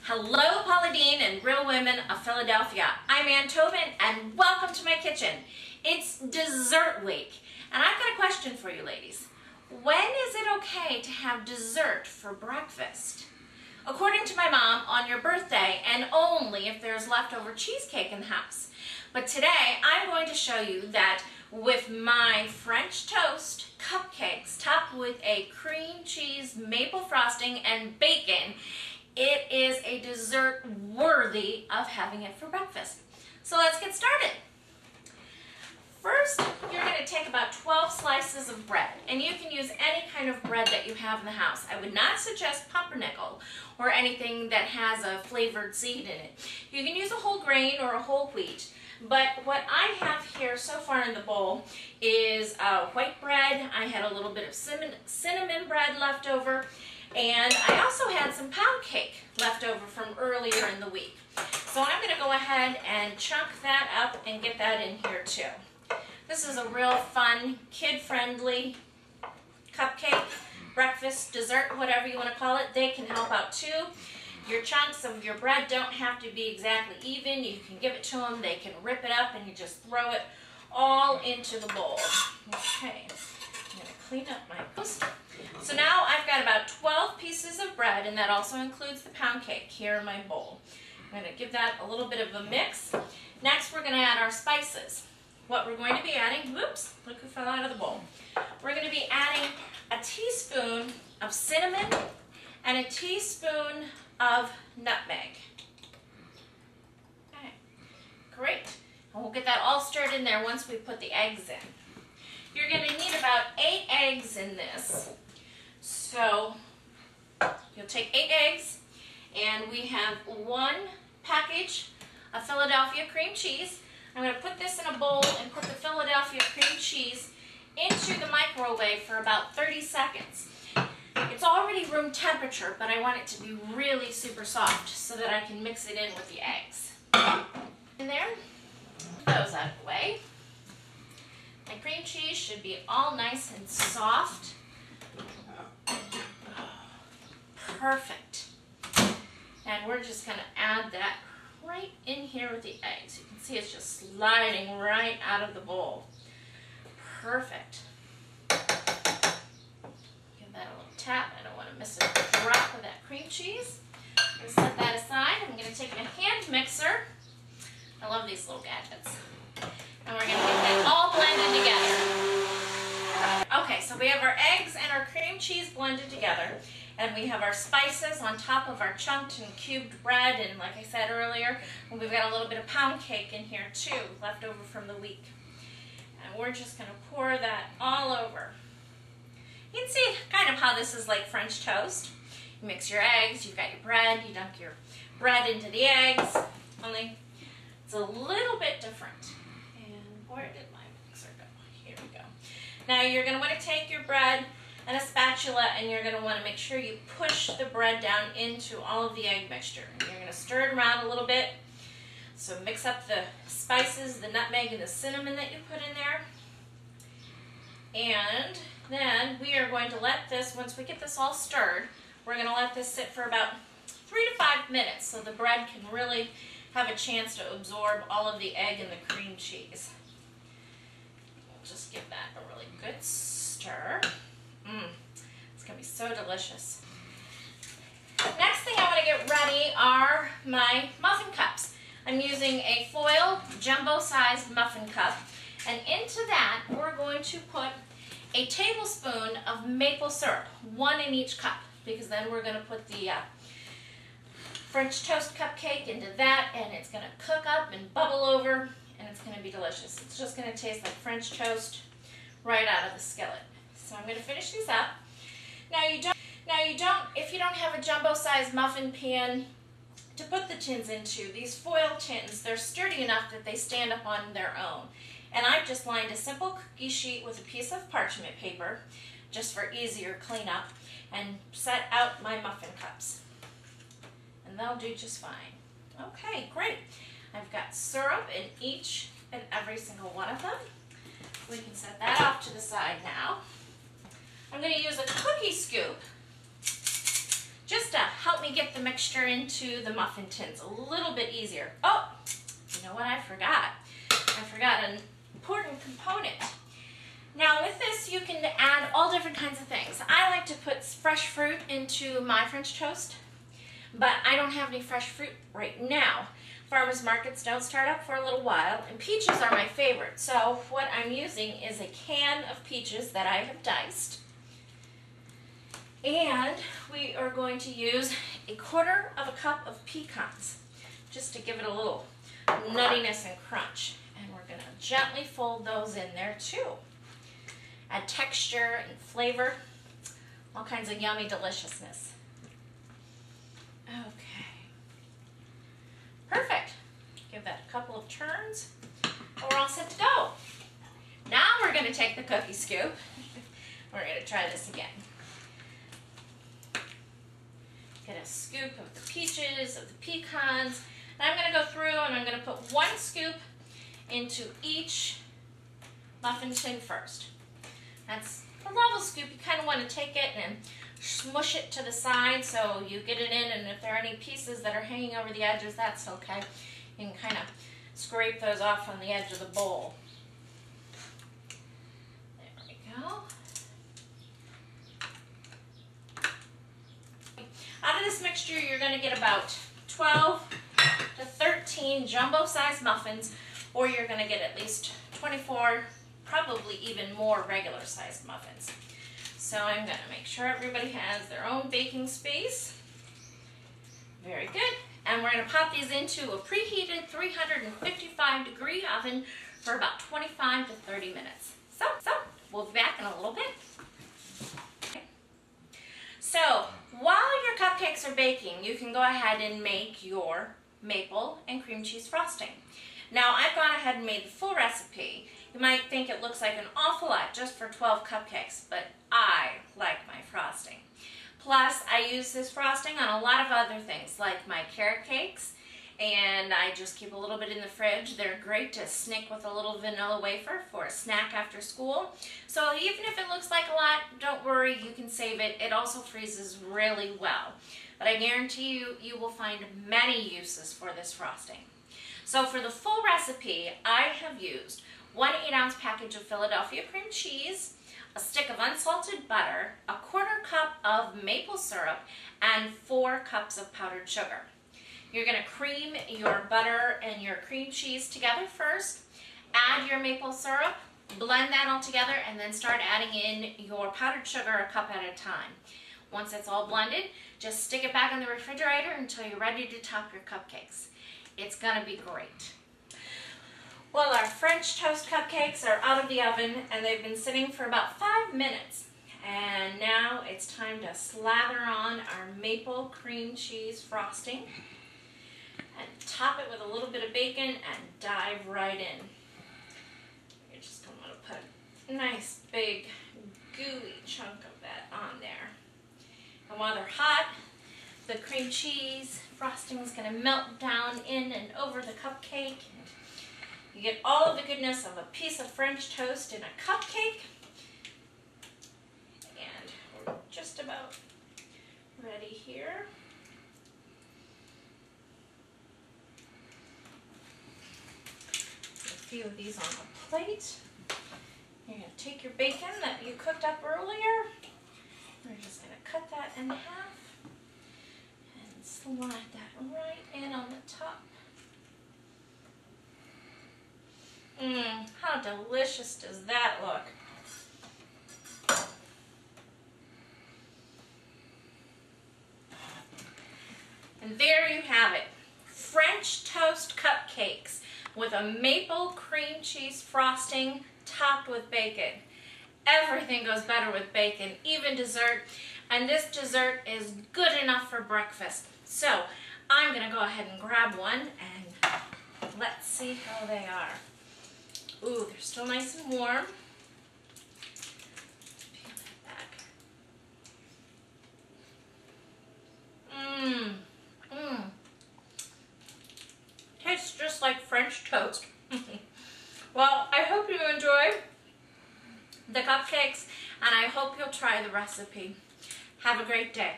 Hello, Paula Dean and Real Women of Philadelphia. I'm Miller-Tobin and welcome to my kitchen. It's dessert week and I've got a question for you ladies. When is it okay to have dessert for breakfast? According to my mom, on your birthday and only if there's leftover cheesecake in the house. But today I'm going to show you that with my French toast cupcakes topped with a cream cheese, maple frosting, and bacon, it is a dessert worthy of having it for breakfast. So let's get started. First, you're going to take about 12 slices of bread, and you can use any kind of bread that you have in the house. I would not suggest pumpernickel or anything that has a flavored seed in it. You can use a whole grain or a whole wheat, but what I have here so far in the bowl is white bread. I had a little bit of cinnamon bread left over, and I also had some pound cake left over from earlier in the week. So I'm going to go ahead and chunk that up and get that in here too. This is a real fun, kid-friendly cupcake, breakfast, dessert, whatever you want to call it. They can help out too. Your chunks of your bread don't have to be exactly even. You can give it to them. They can rip it up and you just throw it all into the bowl. Okay, I'm going to clean up my toast. So now I've got about 12 pieces of bread, and that also includes the pound cake here in my bowl. I'm going to give that a little bit of a mix. Next, we're going to add our spices. What we're going to be adding, whoops, look who fell out of the bowl. We're going to be adding a teaspoon of cinnamon and a teaspoon of nutmeg. Okay, great. And we'll get that all stirred in there once we put the eggs in. You're going to need about 8 eggs in this. So you'll take 8 eggs, and we have 1 package of Philadelphia cream cheese. I'm going to put this in a bowl and put the Philadelphia cream cheese into the microwave for about 30 seconds. It's already room temperature, but I want it to be really super soft so that I can mix it in with the eggs. In there, put those out of the way. My cream cheese should be all nice and soft. Perfect. And we're just going to add that right in here with the eggs. You can see it's just sliding right out of the bowl. Perfect. Give that a little tap. I don't want to miss a drop of that cream cheese. I'm going to set that aside. I'm going to take my hand mixer. I love these little gadgets. And we're going to get that all blended together. Okay, so we have our eggs and our cream cheese blended together. And we have our spices on top of our chunked and cubed bread. And like I said earlier, we've got a little bit of pound cake in here too, left over from the week. And we're just going to pour that all over. You can see kind of how this is like French toast. You mix your eggs, you've got your bread, you dunk your bread into the eggs. Only it's a little bit different. And where did my mixer go? Here we go. Now you're going to want to take your bread and a spatula, and you're going to want to make sure you push the bread down into all of the egg mixture. And you're going to stir it around a little bit. So mix up the spices, the nutmeg, and the cinnamon that you put in there. And then we are going to let this, once we get this all stirred, we're going to let this sit for about 3 to 5 minutes so the bread can really have a chance to absorb all of the egg and the cream cheese. We'll just give that a really good stir. It's going to be so delicious. Next thing I want to get ready are my muffin cups. I'm using a foil jumbo-sized muffin cup, and into that we're going to put a tablespoon of maple syrup, 1 in each cup, because then we're going to put the French toast cupcake into that, and it's going to cook up and bubble over, and it's going to be delicious. It's just going to taste like French toast right out of the skillet. So I'm going to finish these up. If you don't have a jumbo-sized muffin pan to put the tins into, these foil tins, they're sturdy enough that they stand up on their own. And I've just lined a simple cookie sheet with a piece of parchment paper, just for easier cleanup, and set out my muffin cups. And they'll do just fine. Okay, great. I've got syrup in each and every single one of them. We can set that off to the side now. I'm going to use a cookie scoop just to help me get the mixture into the muffin tins a little bit easier. Oh, you know what I forgot? I forgot an important component. Now with this, you can add all different kinds of things. I like to put fresh fruit into my French toast, but I don't have any fresh fruit right now. Farmers markets don't start up for a little while, and peaches are my favorite. So what I'm using is a can of peaches that I have diced. And we are going to use 1/4 cup of pecans, just to give it a little nuttiness and crunch. And we're gonna gently fold those in there too. Add texture and flavor, all kinds of yummy deliciousness. Okay, perfect. Give that a couple of turns, and we're all set to go. Now we're gonna take the cookie scoop. We're gonna try this again. Get a scoop of the peaches, of the pecans, and I'm gonna go through and I'm gonna put 1 scoop into each muffin tin first. That's a level scoop. You kind of want to take it and smush it to the side so you get it in, and if there are any pieces that are hanging over the edges, that's okay. You can kind of scrape those off on the edge of the bowl. There we go. Out of this mixture, you're going to get about 12 to 13 jumbo-sized muffins, or you're going to get at least 24, probably even more regular-sized muffins. So I'm going to make sure everybody has their own baking space. Very good. And we're going to pop these into a preheated 355-degree oven for about 25 to 30 minutes. So we'll be back in a little bit. So while your cupcakes are baking, you can go ahead and make your maple and cream cheese frosting. Now I've gone ahead and made the full recipe. You might think it looks like an awful lot just for 12 cupcakes, but I like my frosting. Plus, I use this frosting on a lot of other things, like my carrot cakes, and I just keep a little bit in the fridge. They're great to sneak with a little vanilla wafer for a snack after school. So even if it looks like a lot, don't worry, you can save it. It also freezes really well. But I guarantee you, you will find many uses for this frosting. So for the full recipe, I have used 1 8-ounce package of Philadelphia cream cheese, a stick of unsalted butter, a 1/4 cup of maple syrup, and 4 cups of powdered sugar. You're going to cream your butter and your cream cheese together first, add your maple syrup, blend that all together, and then start adding in your powdered sugar a cup at a time. Once it's all blended, just stick it back in the refrigerator until you're ready to top your cupcakes. It's going to be great. Well, our French toast cupcakes are out of the oven and they've been sitting for about 5 minutes. And now it's time to slather on our maple cream cheese frosting and top it with a little bit of bacon and dive right in. You're just going to want to put a nice big gooey chunk of that on there. And while they're hot, the cream cheese frosting is going to melt down in and over the cupcake. You get all of the goodness of a piece of French toast in a cupcake. And we're just about ready here. A few of these on the plate. You're going to take your bacon that you cooked up earlier. We're just going to cut that in half and slide that right in on the top. How delicious does that look? And there you have it. French toast cupcakes with a maple cream cheese frosting topped with bacon. Everything goes better with bacon, even dessert. And this dessert is good enough for breakfast. So I'm going to go ahead and grab one and let's see how they are. Ooh, they're still nice and warm. Peel that back. Tastes just like French toast. Well, I hope you enjoy the cupcakes, and I hope you'll try the recipe. Have a great day.